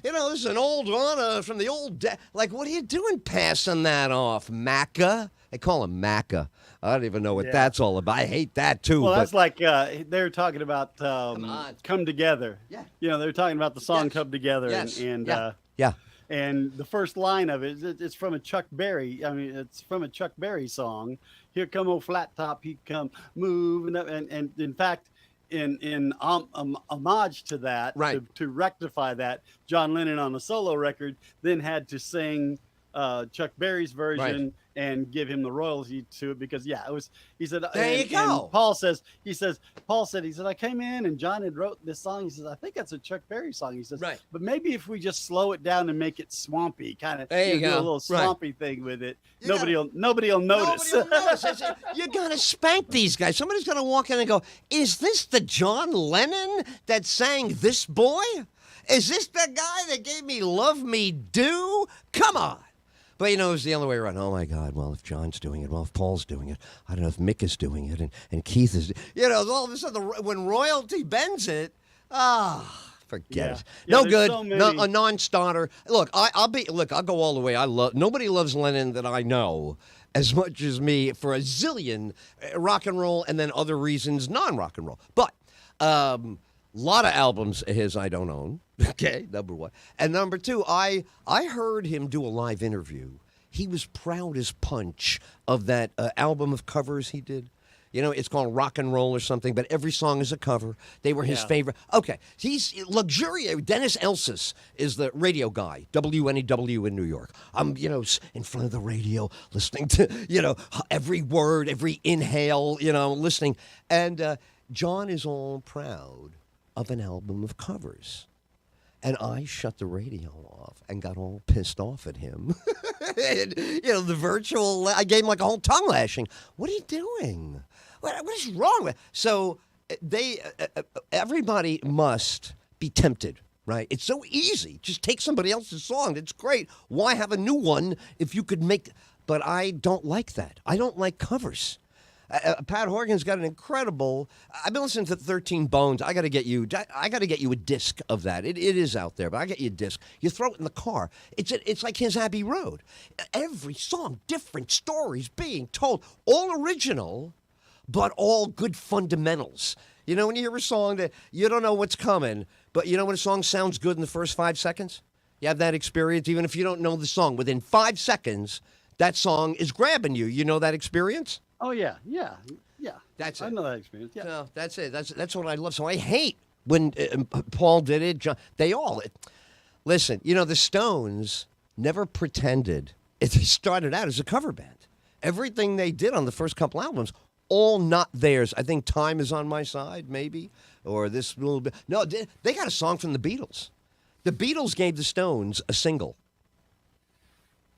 this is an old one from the old day? Like, what are you doing passing that off, Macca? They call him Macca. I don't even know what that's all about. I hate that, too. Well, that's like they're talking about Come Together. Yeah. They're talking about the song Come Together. Yes. Yeah. And the first line of it's from a Chuck Berry. I mean, it's from a Chuck Berry song. Here come old flat top, he come moving up. And in fact, in homage to that, to rectify that, John Lennon on a solo record then had to sing Chuck Berry's version and give him the royalty to it because it was. He said, there you go. And Paul said, I came in and John had wrote this song. He says, I think that's a Chuck Berry song. He says, but maybe if we just slow it down and make it swampy, kind of do a little swampy thing with it, nobody will notice. You gotta spank these guys. Somebody's gonna walk in and go, "Is this the John Lennon that sang This Boy? Is this the guy that gave me Love Me Do? Come on." But, it's the other way around. Oh, my God. Well, if John's doing it, if Paul's doing it, I don't know if Mick is doing it and Keith is. All of a sudden, when royalty bends it, forget it. No good. A non-starter. Look, I'll go all the way. Nobody loves Lennon that I know as much as me for a zillion rock and roll and then other reasons, non-rock and roll. But a lot of albums of his I don't own. Okay, number one. And number two, I heard him do a live interview. He was proud as punch of that album of covers he did. It's called Rock and Roll or something, but every song is a cover. They were his favorite. Okay, he's luxurious. Dennis Elsas is the radio guy, WNEW in New York. I'm, in front of the radio listening to, every word, every inhale, listening. And John is all proud of an album of covers. And I shut the radio off and got all pissed off at him. And, the virtual, I gave him like a whole tongue lashing. What are you doing? What is wrong with? So everybody must be tempted, right? It's so easy. Just take somebody else's song. It's great. Why have a new one if you could make? But I don't like that. I don't like covers. Pat Horgan's got an incredible. I've been listening to 13 Bones. I got to get you a disc of that. It is out there, but I get you a disc. You throw it in the car. It's like his Abbey Road. Every song, different stories being told, all original, but all good fundamentals. When you hear a song that you don't know what's coming, but when a song sounds good in the first 5 seconds, you have that experience. Even if you don't know the song, within 5 seconds, that song is grabbing you. You know that experience? Oh, yeah. That's it. I know that experience. Yeah. No, that's it. That's what I love. So I hate when Paul did it. John, they all. Listen, the Stones never pretended. They started out as a cover band. Everything they did on the first couple albums, all not theirs. I think Time Is on My Side, maybe, or this little bit. No, they got a song from the Beatles. The Beatles gave the Stones a single.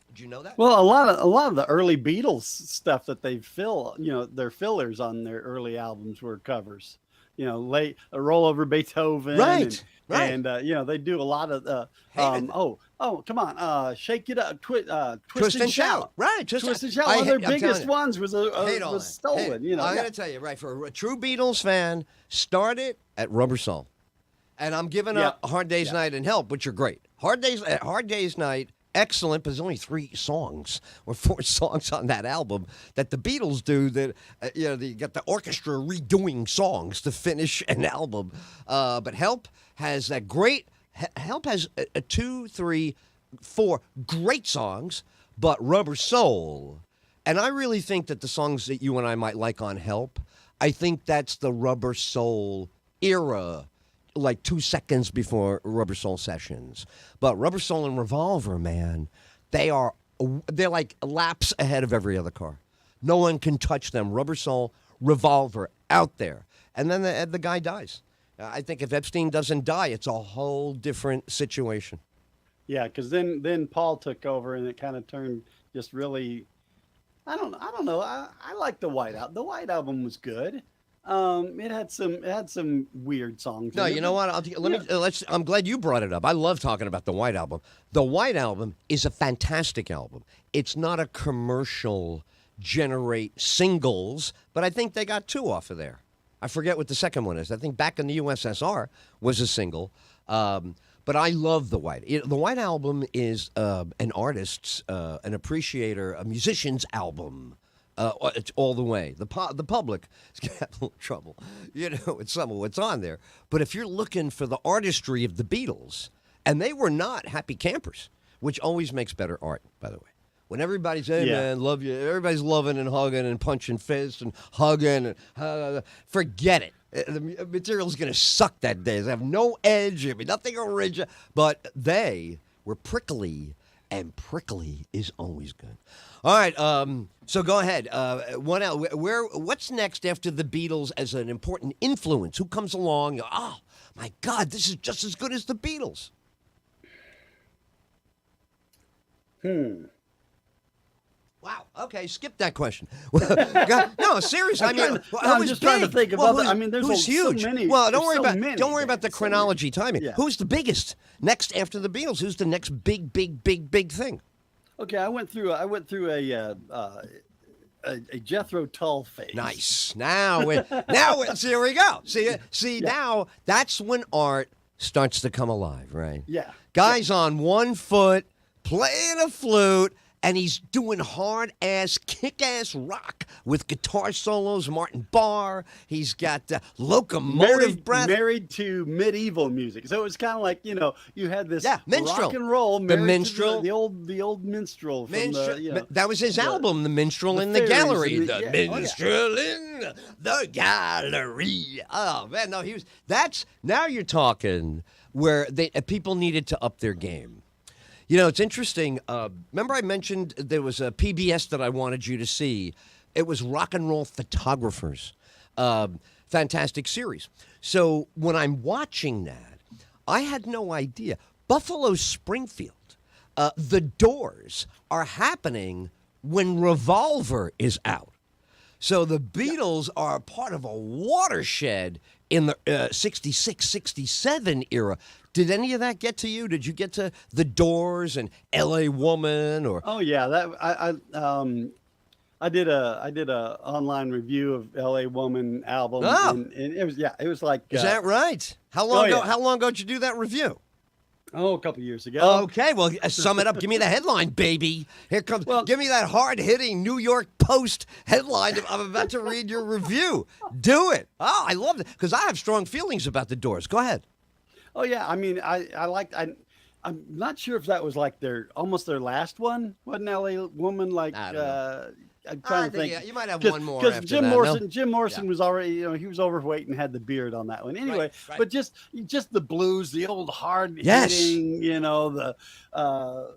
Did you know that? Well, a lot of the early Beatles stuff that they their fillers on their early albums were covers. roll over Beethoven, Right. and they do a lot of come on, shake it up, twist and shout, right? twist and shout. One of their biggest ones was stolen. I'm gonna tell you, right? For a true Beatles fan, started at Rubber Soul, and I'm giving up Hard Day's Night and Help, which are great. Hard Day's Night. Excellent, but there's only 3 songs or 4 songs on that album that the Beatles do. That you got the orchestra redoing songs to finish an album. But Help has that great. Help has 2, 3, 4 great songs, but Rubber Soul, and I really think that the songs that you and I might like on Help, I think that's the Rubber Soul era. Like 2 seconds before Rubber Soul Sessions. But Rubber Soul and Revolver, man, they're like laps ahead of every other car. No one can touch them. Rubber Soul, Revolver, out there. And then the guy dies. I think if Epstein doesn't die, it's a whole different situation. Yeah, because then Paul took over, and it kind of turned just really. I don't know. I like the White Album. The White Album was good. It had some weird songs. No, you know what? I'm glad you brought it up. I love talking about the White Album. The White Album is a fantastic album. It's not a commercial generate singles, but I think they got 2 off of there. I forget what the second one is. I think Back in the USSR was a single. But I love the White. The White Album is an artist's, an appreciator, a musician's album. It's all the way. The public is going to have a little trouble, with some of what's on there. But if you're looking for the artistry of the Beatles, and they were not happy campers, which always makes better art, by the way. When everybody's, hey, man, love you. Everybody's loving and hugging and punching fists and hugging. And, forget it. The material's going to suck that day. They have no edge. There'll be nothing original. But they were prickly, and prickly is always good. All right, so go ahead. What's next after the Beatles as an important influence? Who comes along? Oh, my God, this is just as good as the Beatles. Wow. Okay, skip that question. No, seriously. I'm just trying to think about that. I mean, who's huge? So many. Well, don't worry about the chronology timing. Yeah. Who's the biggest next after the Beatles? Who's the next big thing? Okay, I went through a Jethro Tull phase. Nice. Now here we go. See, now that's when art starts to come alive, right? Yeah. Guy's on one foot playing a flute. And he's doing hard-ass, kick-ass rock with guitar solos, Martin Barr. He's got locomotive breath. Married to medieval music. So it was kind of like, you had this minstrel. Rock and roll. The minstrel. The old minstrel. From that was his album, The Minstrel in the Gallery. The Minstrel in the Gallery. Oh, man, no, now you're talking where people needed to up their game. It's interesting. Remember I mentioned there was a PBS that I wanted you to see. It was Rock and Roll Photographers. Fantastic series. So when I'm watching that, I had no idea. Buffalo Springfield, the Doors are happening when Revolver is out. So the Beatles are part of a watershed in the 66, 67 era. Did any of that get to you? Did you get to The Doors and L.A. Woman? Or oh yeah, that I did a online review of L.A. Woman album. Oh. And it was like. Is that right? How long ago? How long ago did you do that review? Oh, a couple years ago. Okay, well, sum it up. Give me the headline, baby. Here comes. Give me that hard-hitting New York Post headline. I'm about to read your review. Do it. Oh, I love it because I have strong feelings about the Doors. Go ahead. Oh yeah, I mean, I'm not sure if that was like almost their last one. Wasn't L.A. Woman like? I'm trying to think. Yeah, you might have one more after Jim that, Morrison. No? Jim Morrison was already, he was overweight and had the beard on that one. Anyway, right. But just the blues, the old hard hitting, what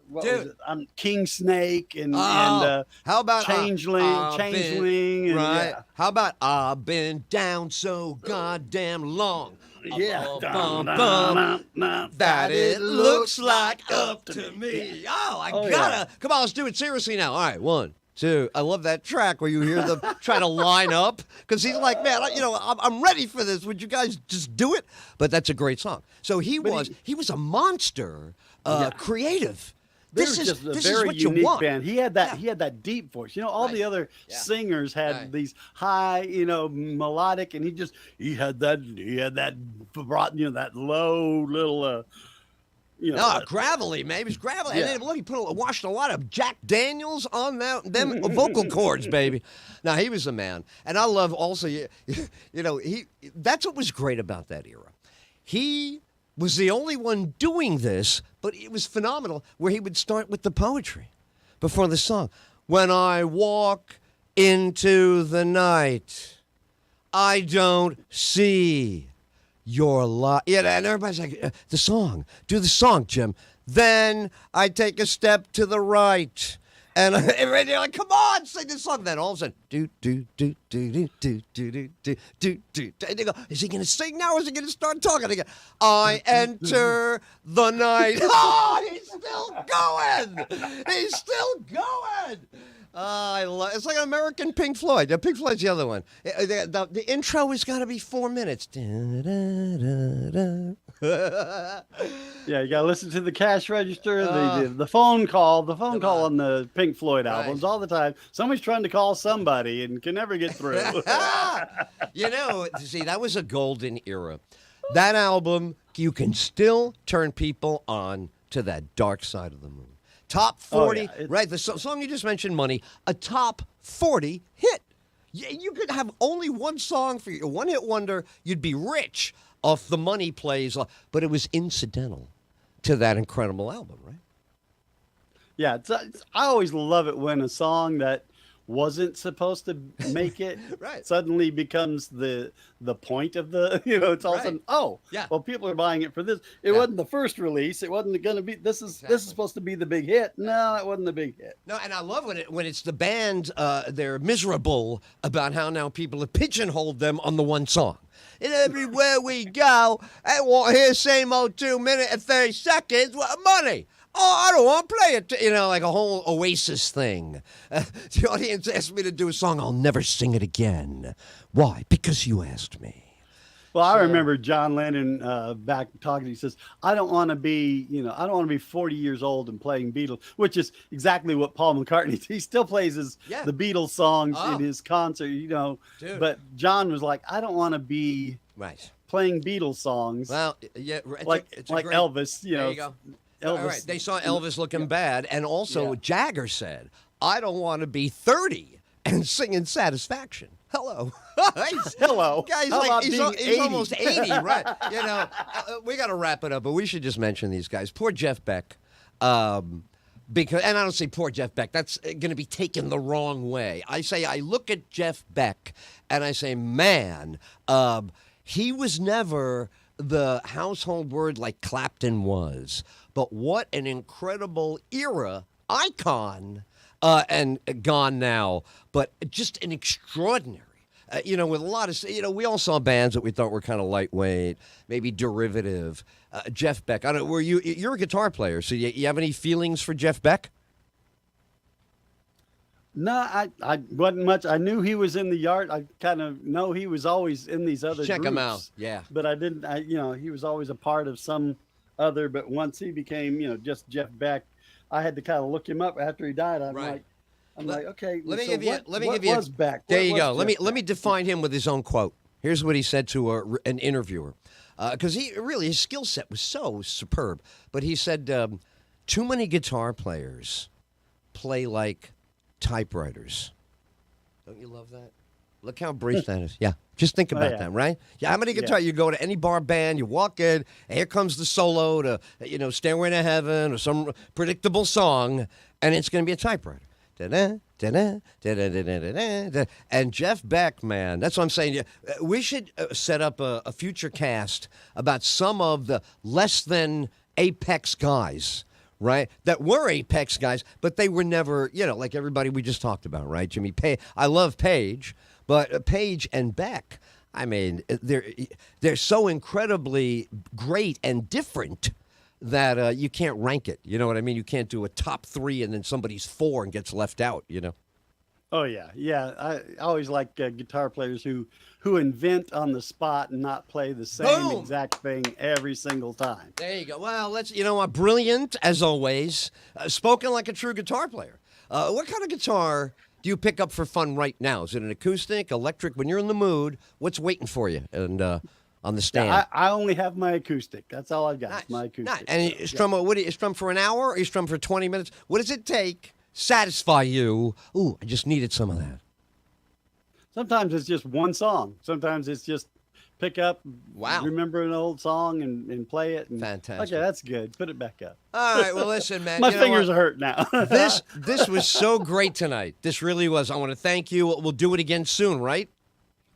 was it? King Snake and how about Changeling, and, right? Yeah. How about I've been down so goddamn long. Yeah, that it looks like up to me. Oh, I gotta. Come on, let's do it seriously now. All right, 1, Dude, I love that track where you hear them try to line up because he's like, man, I'm ready for this. Would you guys just do it? But that's a great song. So he was a monster, creative. This is very what unique you want. band. He had that deep voice. All the other singers had these high, melodic, and he had that that low little. Gravelly, man. He was gravelly. Yeah. And then look, he washed a lot of Jack Daniels on them vocal cords, baby. Now, he was a man. And I love also, that's what was great about that era. He was the only one doing this, but it was phenomenal, where he would start with the poetry before the song. When I walk into the night, I don't see your light. Yeah, and everybody's like, the song. Do the song, Jim. Then I take a step to the right. And they're like, come on, sing this song. Then all of a sudden, do. And they go, is he going to sing now or is he going to start talking again? I enter the night. Oh, he's still going. He's still going. It's like an American Pink Floyd. Pink Floyd's the other one. The intro has got to be 4 minutes. Yeah, you got to listen to the cash register, the phone call, on the Pink Floyd albums all the time. Somebody's trying to call somebody and can never get through. See, that was a golden era. That album, you can still turn people on to that dark side of the moon. Top 40, right? The song you just mentioned, Money, a top 40 hit. You could have only one song for your one-hit wonder. You'd be rich off the Money plays, but it was incidental to that incredible album, right? Yeah, I always love it when a song that wasn't supposed to make it suddenly becomes the point of the it's all of a sudden well, people are buying it for this. It wasn't the first release. It wasn't going to be this is supposed to be the big hit. No, it wasn't the big hit. No, and I love when it's the band they're miserable about how now people have pigeonholed them on the one song. And everywhere we go, I won't hear same old 2 minutes and 30 seconds. What Money? Oh, I don't want to play it. Like a whole Oasis thing. The audience asked me to do a song. I'll never sing it again. Why? Because you asked me. Well, I remember John Lennon back talking. He says, "I don't want to be, I don't want to be 40 years old and playing Beatles," which is exactly what Paul McCartney. He still plays the Beatles songs in his concert, Dude. But John was like, "I don't want to be playing Beatles songs." Well, yeah, like Elvis. There you go. Elvis. All right. They saw Elvis looking bad, and also Jagger said, "I don't want to be 30 and singing Satisfaction." Hello. Hello. Guys, he's almost 80, right? We got to wrap it up, but we should just mention these guys. Poor Jeff Beck. Because, and I don't say poor Jeff Beck. That's going to be taken the wrong way. I look at Jeff Beck, and I say, man, he was never the household word like Clapton was. But what an incredible era, icon, and gone now, but just an extraordinary. With a lot of, we all saw bands that we thought were kind of lightweight, maybe derivative. Jeff Beck, I don't. You're a guitar player, so you have any feelings for Jeff Beck? No, I wasn't much. I knew he was in the Yard. I kind of know he was always in these other Check groups, him out, yeah. But I didn't. He was always a part of some other. But once he became, just Jeff Beck, I had to kind of look him up after he died. I'm like, okay. Let me give you. Beck? There you go. Let me define him with his own quote. Here's what he said to an interviewer, because his skill set was so superb. But he said, too many guitar players play like typewriters. Don't you love that? Look how brief that is. Yeah. Just think about that, right? Yeah. How many guitar you go to any bar band, you walk in, and here comes the solo to, Stairway to Heaven or some predictable song, and it's going to be a typewriter. Da-da, da-da, da-da, da-da, da-da. And Jeff Beck, man, that's what I'm saying. We should set up a future cast about some of the less than apex guys, right? That were apex guys, but they were never, like everybody we just talked about, right? Jimmy Page. I love Page, but Page and Beck, I mean, they're so incredibly great and different that you can't rank it. You know what I mean? You can't do a top 3 and then somebody's 4 and gets left out, Oh yeah, yeah. I always like guitar players who invent on the spot and not play the same Boom. exact thing every single time. There you go. Well, you know what? Brilliant, as always. Spoken like a true guitar player. What kind of guitar do you pick up for fun right now? Is it an acoustic, electric? When you're in the mood, what's waiting for you and on the stand? Yeah, I only have my acoustic. That's all I've got. Nice. My acoustic. Nice. And you strum, what do you strum for an hour or you strum for 20 minutes? What does it take? Satisfy you? Ooh, I just needed some of that. Sometimes it's just one song. Sometimes it's just pick up, remember an old song and play it. And, fantastic. Okay, that's good. Put it back up. All right, well, listen, man. My fingers hurt now. This was so great tonight. This really was. I want to thank you. We'll do it again soon, right?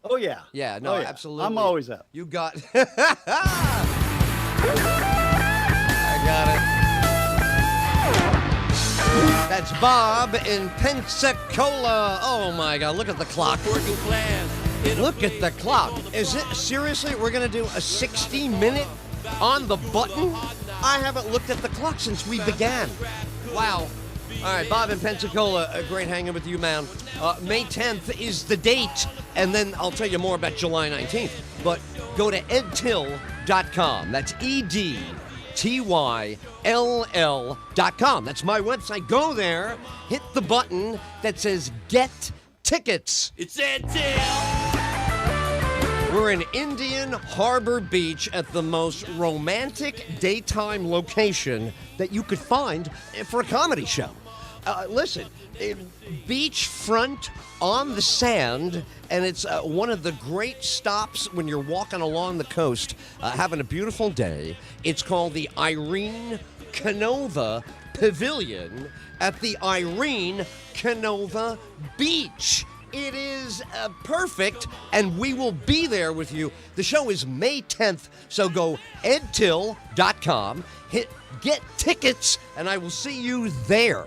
Oh, yeah. Yeah, no, absolutely. I'm always up. You got I got it. That's Bob in Pensacola. Oh, my God. Look at the clock. Look at the clock. Is it seriously? We're going to do a 60-minute on the button? I haven't looked at the clock since we began. Wow. All right, Bob in Pensacola, great hanging with you, man. May 10th is the date, and then I'll tell you more about July 19th. But go to edtyll.com. That's EDTYLL.com. That's my website. Go there, hit the button that says Get Tickets. It's Ed Tyll. We're in Indian Harbor Beach at the most romantic daytime location that you could find for a comedy show. Listen, beachfront on the sand, and it's one of the great stops when you're walking along the coast, having a beautiful day. It's called the Irene Canova Pavilion at the Irene Canova Beach. It is perfect, and we will be there with you. The show is May 10th, so go edtyll.com, hit Get Tickets, and I will see you there.